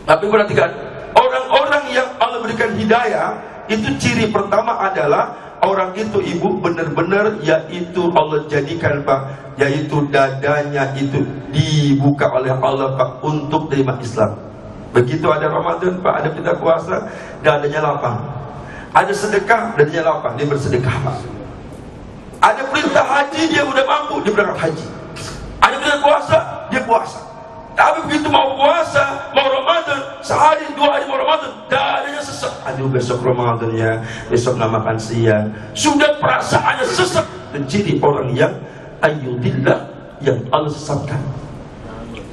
Tapi perhatikan, orang-orang yang Allah berikan hidayah, itu ciri pertama adalah orang itu Ibu benar-benar yaitu Allah jadikan Pak, yaitu dadanya itu dibuka oleh Allah Pak untuk terima Islam. Begitu ada Ramadan Pak, ada kita puasa, dadanya lapang. Ada sedekah, dadanya lapang, dia bersedekah Pak. Ada perintah haji, dia udah mampu, dia berangkat haji. Ada perintah puasa, dia puasa. Tapi begitu mau puasa, mau Ramadan, sehari, 2 hari mau Ramadan, dadanya sesek. Aduh besok Ramadannya, besok nggak makan siang. Sudah perasaannya sesek. Jadi orang yang ayyudillah, yang Allah sesatkan.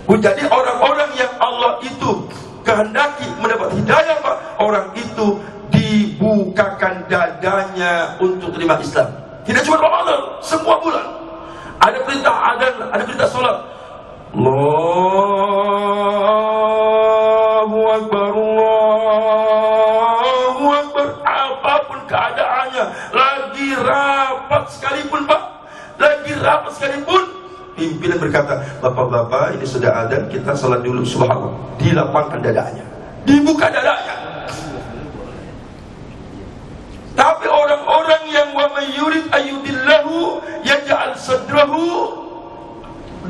Jadi orang-orang yang Allah itu kehendaki mendapat hidayah Pak, orang itu dibukakan dadanya untuk terima Islam. Tidak cuma Ramadan, semua bulan. Ada perintah adzan, ada perintah sholat. Allahu Akbar, Allahu Akbar. Apapun keadaannya, lagi rapat sekalipun Pak, lagi rapat sekalipun, pimpinan berkata, bapak-bapak ini sudah adzan, kita sholat dulu, subhanallah. Dilapangkan dadanya, dibuka dadanya. Tapi orang-orang yang wa may yurid ayyudillahu yaj'al sadrahu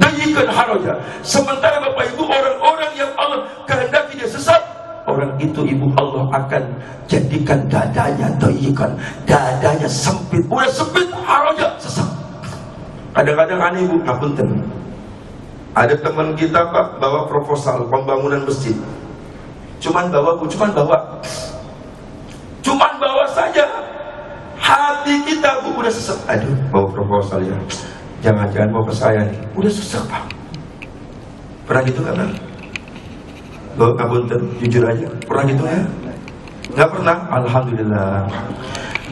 dayiqan haraja. Sementara Bapak Ibu, orang-orang yang Allah kehendaki dia sesat, orang itu Ibu Allah akan jadikan dadanya dayiqan, dadanya sempit, udah sempit, haraja, sesat. Kadang-kadang aneh Ibu, ngapunten. Ada teman kita Pak bawa proposal pembangunan masjid. Cuman bawa saja. Hati kita kita Bu udah sesek. Aduh, bawa proposal ya. Jangan-jangan mau ke saya nih. Udah sesek Pak. Pernah gitu nggak Bang? Lo ngapunten, jujur aja. Pernah gitu ya? Nggak pernah? Alhamdulillah.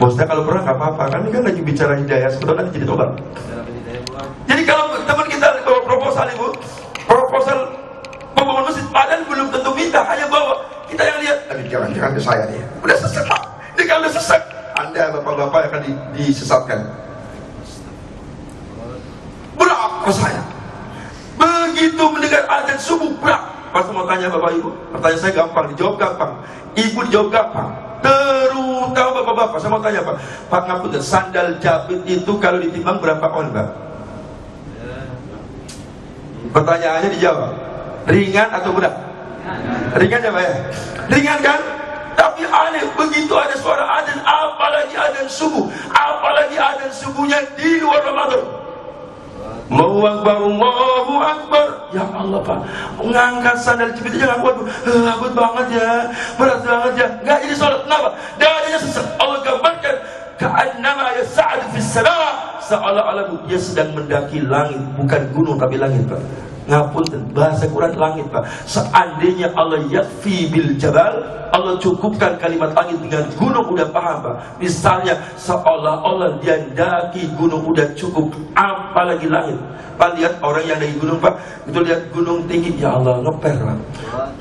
Bosnya kalau pernah nggak apa-apa. Kan ini kan lagi bicara hidayah. Sebetulnya jadi tobat. Jadi kalau teman kita bawa proposal Ibu, proposal pembangunan masjid, padahal belum tentu minta, hanya bawa. Kita yang lihat, aduh jangan-jangan ke saya nih. Udah sesek Pak. Ini kalau udah sesek, Anda bapak-bapak akan disesatkan. Berak ke saya. Begitu mendengar azan subuh, berak. Pas mau tanya bapak ibu, pertanyaan saya gampang, dijawab gampang. Ibu dijawab gampang. Terutama bapak-bapak, saya mau tanya Pak ngapunten, sandal jepit itu kalau ditimbang berapa on Pak? Pertanyaannya dijawab, ringan atau berat? Ringan ya Pak ya? Ringan kan? Tapi aneh, begitu ada suara azan, apalagi azan subuh, apalagi azan subuhnya di luar Ramadan. Allahu Akbar, Allahu Akbar. Ya Allah Pak, ngangkat sandal jepit aja nggak kuat. Kuat banget ya, berat banget ya. Nggak jadi sholat, kenapa? Dadanya sesek. Allah gambarkan ka'annama yas'adu fis sama', seolah-olah dia sedang mendaki langit, bukan gunung tapi langit Pak. Ngapunten, bahasa Quran langit Pak. Seandainya Allah yakfi bil jabal, Allah cukupkan kalimat langit dengan gunung, udah paham Pak. Misalnya seolah-olah dia daki gunung udah cukup, apalagi langit. Pak lihat orang yang dari gunung Pak, itu lihat gunung tinggi, ya Allah ngeper Pak,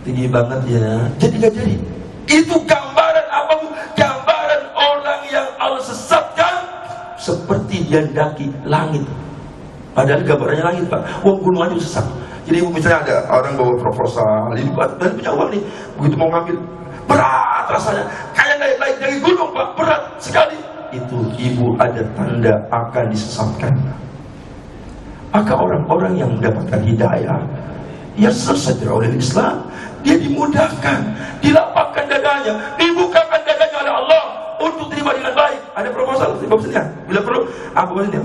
tinggi banget ya. Jadi gak jadi. Itu gambaran apa Bu? Gambaran orang yang Allah sesatkan seperti dia daki langit. Padahal gambarannya langit Pak, wong gunung aja sesat. Jadi misalnya ada orang bawa proposal, ini dan punya uang nih, begitu mau ngambil, berat rasanya, kayak naik dari gunung Pak, berat sekali. Itu ibu ada tanda akan disesatkan. Maka orang-orang yang mendapatkan hidayah, ya selesai oleh Islam, dia dimudahkan, dilapangkan dadanya, dibukakan dadanya oleh Allah untuk terima dengan baik. Ada proposal, maksudnya bila perlu, apa maksudnya?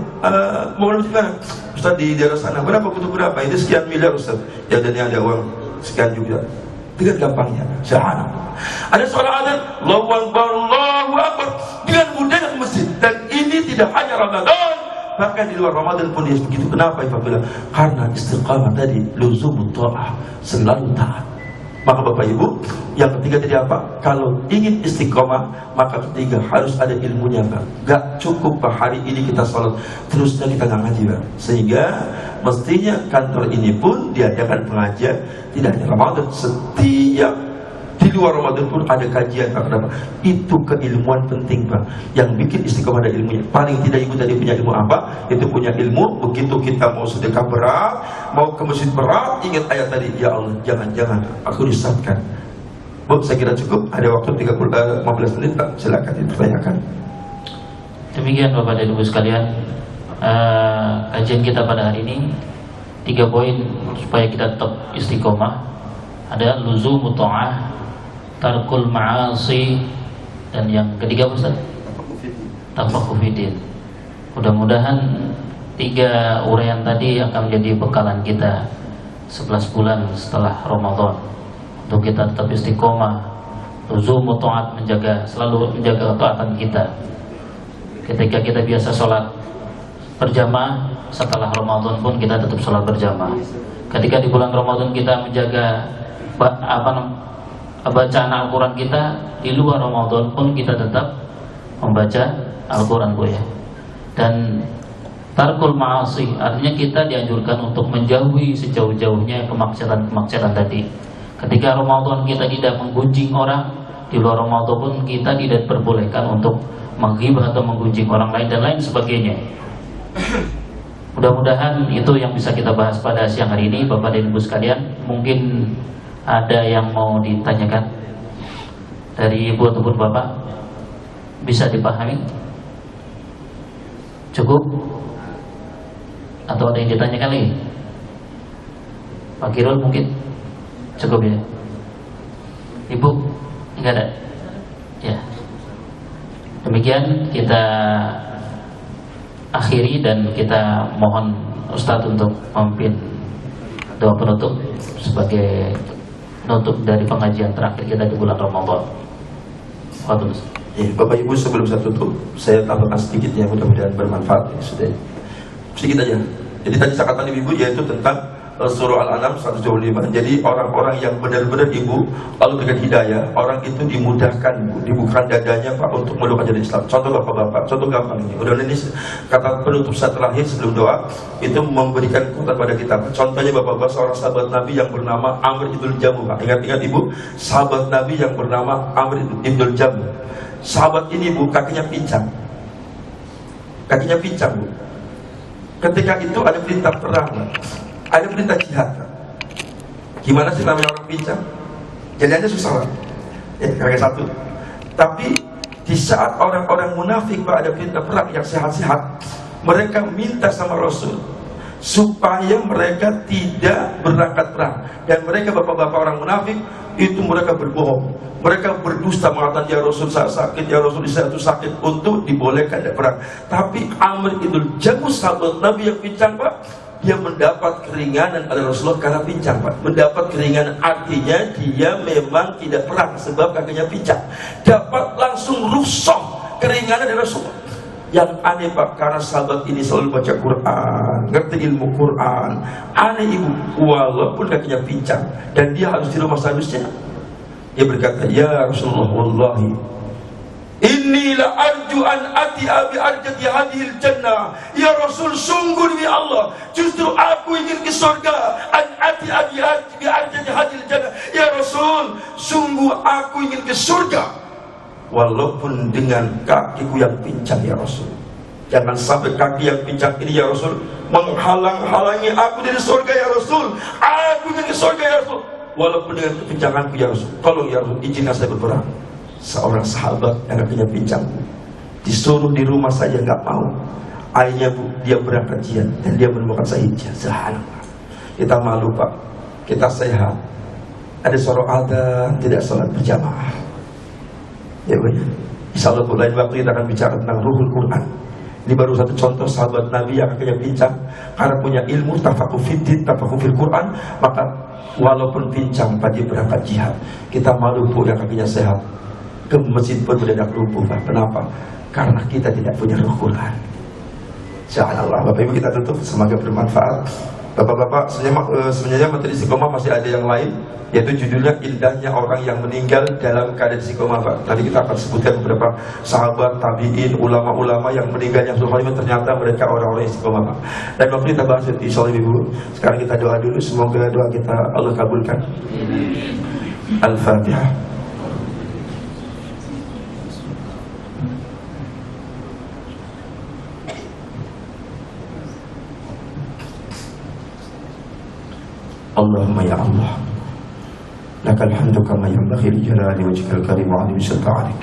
Mau lebih mana? Ustaz di daerah sana, berapa butuh berapa? Ini sekian miliar Ustaz. Ya dan ada uang sekian juga. Dengan gampangnya, syahadat. Ada suara azan, Allahu Akbar, Allahu Akbar, dengan mudahnya ke masjid. Dan ini tidak hanya Ramadan, bahkan di luar Ramadan pun dia begitu. Kenapa Ibu bilang? Karena istiqamah tadi, luzumut ta'ah, selalu taat. Maka Bapak Ibu, yang ketiga tadi apa? Kalau ingin istiqomah, maka ketiga harus ada ilmunya Pak. Gak cukup Pak hari ini kita sholat, terusnya kita nggak ngaji Pak. Sehingga mestinya kantor ini pun diadakan pengajian, tidak hanya Ramadan, setiap di luar Ramadan pun ada kajian Pak. Kenapa? Itu keilmuan penting Pak. Yang bikin istiqomah ada ilmunya. Paling tidak ibu tadi punya ilmu apa? Itu punya ilmu. Begitu kita mau sedekah berat, mau ke masjid berat, ingat ayat tadi. Ya Allah, jangan-jangan aku disesatkan. Bu, saya kira cukup. Ada waktu 15 menit Pak. Silakan dipertanyakan. Demikian Bapak dan Ibu sekalian, kajian kita pada hari ini 3 poin supaya kita tetap istiqomah. Ada luzumut ta'ah, tarkul ma'asi, dan yang ketiga Ustaz, tafaqquh fiddin. Mudah-mudahan 3 uraian tadi akan menjadi bekalan kita 11 bulan setelah Ramadan untuk kita tetap istiqomah, luzumut ta'at, selalu menjaga ketaatan kita. Ketika kita biasa sholat berjamaah, setelah Ramadan pun kita tetap sholat berjamaah. Ketika di bulan Ramadan kita menjaga bacaan Al-Quran kita, di luar Ramadan pun kita tetap membaca Al-Quran Bu ya. Dan tarkul ma'asi, artinya kita dianjurkan untuk menjauhi sejauh-jauhnya kemaksiatan tadi. Ketika Ramadan kita tidak menggunjing orang, di luar Ramadan pun kita tidak diperbolehkan untuk menghibah atau menggunjing orang lain dan lain sebagainya. Mudah-mudahan itu yang bisa kita bahas pada siang hari ini Bapak dan Ibu sekalian. Mungkin ada yang mau ditanyakan dari Ibu ataupun Bapak, bisa dipahami? Cukup? Atau ada yang ditanyakan lagi? Pak Kirul mungkin? Cukup ya? Ibu? Enggak ada? Ya. Demikian kita akhiri dan kita mohon Ustadz untuk memimpin doa penutup sebagai penutup dari pengajian terakhir kita di bulan Ramadan. Waduh. Bapak Ibu, sebelum saya tutup, saya tambahkan sedikitnya, mudah-mudahan bermanfaat. Sudah sedikit aja. Jadi tadi saya katakan Ibu, yaitu tentang surah Al-An'am 125. Jadi orang-orang yang benar-benar Ibu lalu dengan hidayah, orang itu dimudahkan, dibukakan dadanya Pak untuk meluk ajaran Islam. Contoh Bapak-bapak, contoh gampang ini. Udah ini kata penutup saya terakhir sebelum doa itu memberikan kekuatan pada kita. Contohnya Bapak-bapak, seorang sahabat Nabi yang bernama Amr ibn Jamuh. Ingat-ingat Ibu, sahabat Nabi yang bernama Amr ibn Jamuh. Sahabat ini Bu, kakinya pincang. Kakinya pincang Bu. Ketika itu ada perintah perang, ada perintah jihad. Gimana sih namanya orang pincang? Jadinya susah Pak. Kaki satu. Tapi di saat orang-orang munafik Pak, ada perintah perang yang sehat-sehat, mereka minta sama Rasul supaya mereka tidak berangkat perang. Dan mereka bapak-bapak orang munafik itu mereka berbohong. Mereka berdusta mengatakan, ya Rasul saya sakit, ya Rasul saya itu sakit, untuk dibolehkan ada perang. Tapi Amr ibn Jamuh, sahabat Nabi yang pincang Pak, dia mendapat keringanan oleh Rasulullah karena pincang Pak. Mendapat keringanan artinya dia memang tidak perang sebab kakinya pincang. Dapat langsung rusak keringanan dari Rasulullah. Yang aneh Pak, karena sahabat ini selalu baca Quran, ngerti ilmu Quran. Aneh Ibu, walaupun kakinya pincang dan dia harus di rumah seharusnya, dia berkata, ya Rasulullah, wallahi inni la arju an ati abi arjati hadhil jannah. Ya Rasul, sungguh demi Allah, justru aku ingin ke surga. An ati abi arjati hadhil jannah. Ya Rasul, sungguh aku ingin ke surga walaupun dengan kakiku yang pincang ya Rasul. Jangan sampai kaki yang pincang ini ya Rasul menghalang-halangi aku dari surga ya Rasul. Aku ingin ke surga ya Rasul walaupun dengan kepincanganku ya Rasul. Tolong ya Rasul, izinkan saya berperang. Seorang sahabat yang kakinya pincang disuruh di rumah saja nggak mau. Akhirnya Bu, dia berangkat jihad dan dia menemukan syahid. Subhanallah. Kita malu Pak, kita sehat, ada suara adzan, tidak sholat berjamaah. Ya Bu, insya Allah lain waktu kita akan bicara tentang ruhul Quran. Ini baru satu contoh sahabat Nabi yang kakinya pincang karena punya ilmu tafakuh fiddin, tafakuh fil Quran, maka walaupun pincang dia berangkat jihad. Kita malu Bu yang kakinya sehat, ke masjid pun mendadak lumpuh Pak. Kenapa? Karena kita tidak punya ruh Quran. Insyaallah Bapak Ibu kita tutup, semoga bermanfaat. Bapak-bapak, sebenarnya materi istiqomah masih ada yang lain, yaitu judulnya indahnya orang yang meninggal dalam keadaan istiqomah Pak. Nanti kita akan sebutkan beberapa sahabat, tabi'in, ulama-ulama yang meninggal yang ternyata mereka orang-orang istiqomah Pak. Dan waktu kita bahas itu insyaallah Ibu. Sekarang kita doa dulu, semoga doa kita Allah kabulkan. Al-Fatihah. Allahumma ya Allah, lakal hamdu kama yanbaghi li jalali wajhikal karim wa 'azimi sultanik.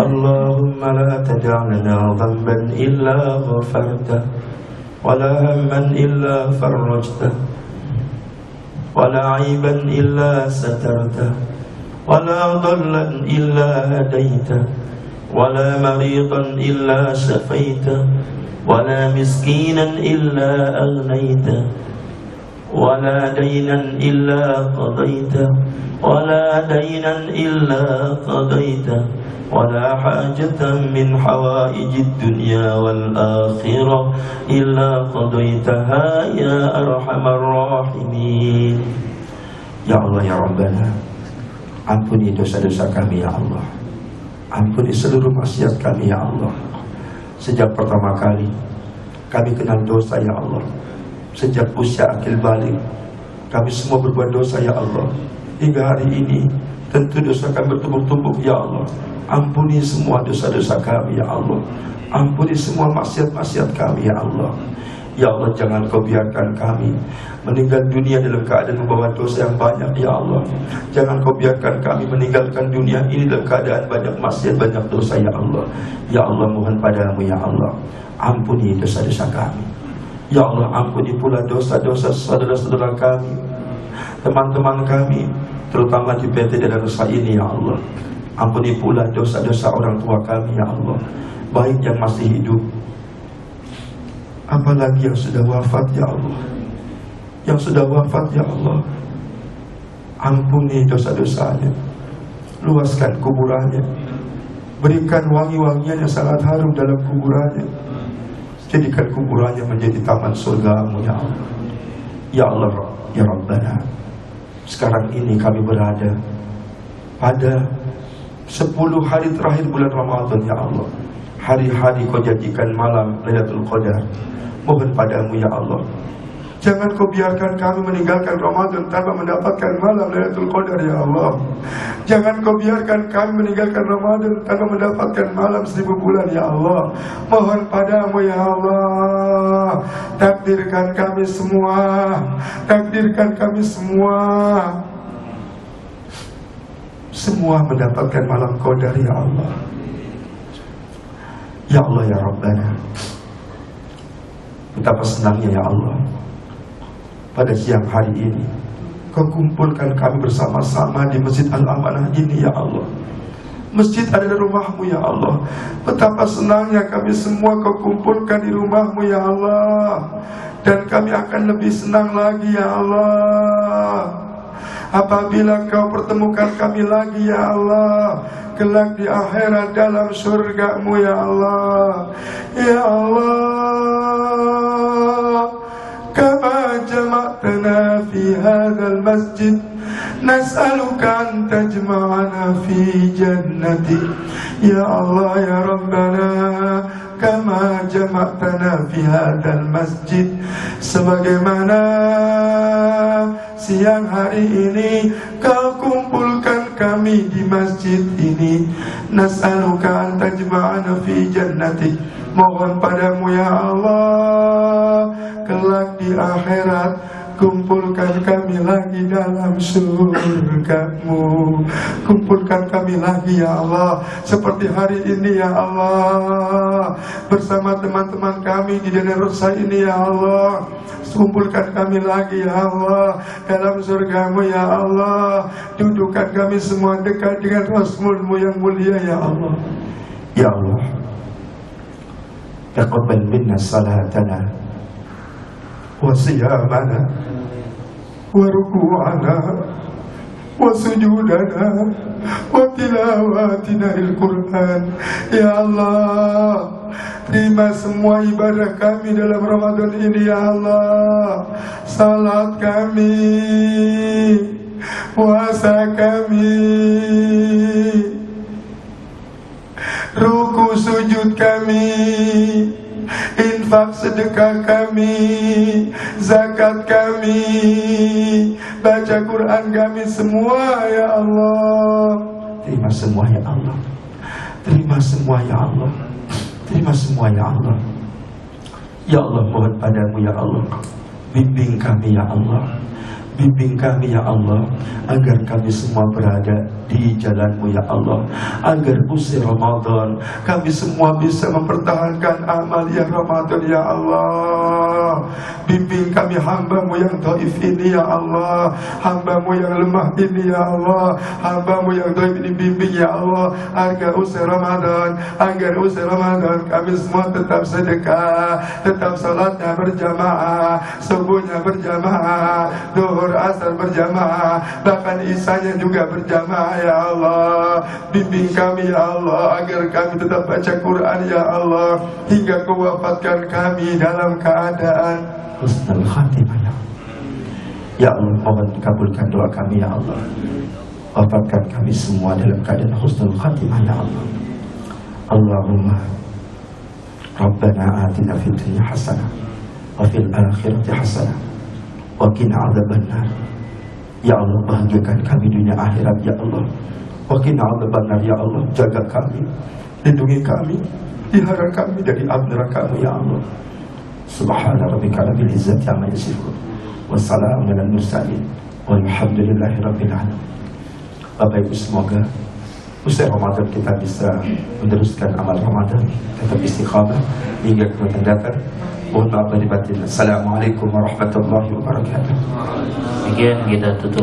Allahumma la tada' lana dhanban illa ghafartah, wa la hamman illa farajtah, wa la 'aiban illa satartah, wa la dhallan illa hadaitah, wa la maridan illa shafaitah, wa la miskinan illa aghnaytah, ولا دينا إلا قضيته ولا دينا إلا قضيته ولا حاجة من حوائج الدنيا والآخرة إلا قضيتها يا أرحم الراحمين. Ya Allah ya Rabbana, ampuni dosa-dosa kami ya Allah, ampuni seluruh maksiat kami ya Allah. Sejak pertama kali kami kenal dosa ya Allah, sejak usia akil balik, kami semua berbuat dosa ya Allah. Hingga hari ini tentu dosa kami bertumpuk-tumpuk ya Allah. Ampuni semua dosa-dosa kami ya Allah, ampuni semua maksiat-maksiat kami ya Allah. Ya Allah, jangan kau biarkan kami meninggal dunia dalam keadaan membawa dosa yang banyak ya Allah. Jangan kau biarkan kami meninggalkan dunia ini dalam keadaan banyak maksiat, banyak dosa ya Allah. Ya Allah, mohon padamu ya Allah, ampuni dosa-dosa kami. Ya Allah, ampuni pula dosa-dosa saudara-saudara kami, teman-teman kami, terutama di PT dan Nusa ini ya Allah. Ampuni pula dosa-dosa orang tua kami ya Allah, baik yang masih hidup, apalagi yang sudah wafat ya Allah. Yang sudah wafat ya Allah, ampuni dosa-dosanya, luaskan kuburannya, Berikan wangi-wangian yang sangat harum dalam kuburannya. Jadikan kuburannya menjadi taman surga-Mu ya Allah. Ya Allah, ya Rabbana, sekarang ini kami berada pada 10 hari terakhir bulan Ramadan ya Allah. Hari-hari Kau janjikan malam Lailatul Qadar. Mohon padamu ya Allah, jangan Kau biarkan kami meninggalkan Ramadan tanpa mendapatkan malam Lailatul Qadar ya Allah. Jangan Kau biarkan kami meninggalkan Ramadan tanpa mendapatkan malam 1000 bulan ya Allah. Mohon padamu ya Allah, takdirkan kami semua, takdirkan kami semua mendapatkan malam Qadar ya Allah. Ya Allah ya Rabbana, betapa senangnya ya Allah, pada siang hari ini Kau kumpulkan kami bersama-sama di Masjid Al-Amanah ini ya Allah. Masjid adalah rumah-Mu ya Allah. Betapa senangnya kami semua Kau kumpulkan di rumah-Mu ya Allah. Dan kami akan lebih senang lagi ya Allah apabila Kau pertemukan kami lagi ya Allah, kelak di akhirat dalam surga-Mu ya Allah. Ya Allah, kama jama'tana fi hadzal masjid, nas'aluka an tajma'ana fi jannati. Ya Allah ya Rabbana, kama jama'tana fi hadzal masjid, sebagaimana siang hari ini Kau kumpulkan kami di masjid ini. Nas'aluka an tajma'ana fi jannati, mohon padamu ya Allah, kelak di akhirat kumpulkan kami lagi dalam surga-Mu. Kumpulkan kami lagi ya Allah, seperti hari ini ya Allah, bersama teman-teman kami di Dana Rosa ini ya Allah. Kumpulkan kami lagi ya Allah dalam surga-Mu ya Allah. Dudukkan kami semua dekat dengan Rasul-Mu yang mulia ya Allah. Ya Allah, taqabbal minna salatana wa siyamana wa ruku'ana wa sujudana wa tilawatina al-Quran. Ya Allah, terima semua ibadah kami dalam Ramadan ini ya Allah. Salat kami, puasa kami, ruku sujud kami, infak sedekah kami, zakat kami, baca Quran kami semua ya Allah. Terima semua ya Allah. Terima semua ya Allah. Terima semua ya Allah. Ya Allah, mohon padamu ya Allah, bimbing kami ya Allah. Bimbing kami ya Allah, agar kami semua berada di jalan-Mu ya Allah. Agar usai Ramadan kami semua bisa mempertahankan amal yang Ramadan ya Allah. Bimbing kami hamba-Mu yang dhaif ini ya Allah, hamba-Mu yang lemah ini ya Allah, hamba-Mu yang dhaif ini bimbing ya Allah. Agar usai Ramadan kami semua tetap sedekah, tetap salatnya berjamaah, subuhnya berjamaah, duhur asar berjamaah, bahkan isanya juga berjamaah ya Allah. Bimbing kami ya Allah, agar kami tetap baca Quran ya Allah, hingga Kau wafatkan kami dalam keadaan husnul khatimah ya Allah. Ya Allah, mohon kabulkan doa kami ya Allah, wafatkan kami semua dalam keadaan husnul khatimah ya Allah. Allahumma Rabbana atina fid dunya hasanah wa fil akhirati hasanah wa qina adzabannar. Ya Allah, bahagiakan kami dunia akhirat ya Allah. Wa qina adzabannar ya Allah, jaga kami, lindungi kami, pelihara kami dari api neraka-Mu ya Allah. Subhana rabbika rabbil izzati amma yasifun wa salamun alal mursalin walhamdulillahi rabbil alamin. Bapak Ibu, semoga usai Ramadan kita bisa meneruskan amal Ramadan, tetap istiqamah hingga ke Ramadan datang. Mohon maaf lahir batin. Assalamualaikum warahmatullahi wabarakatuh. Demikian kita tutup.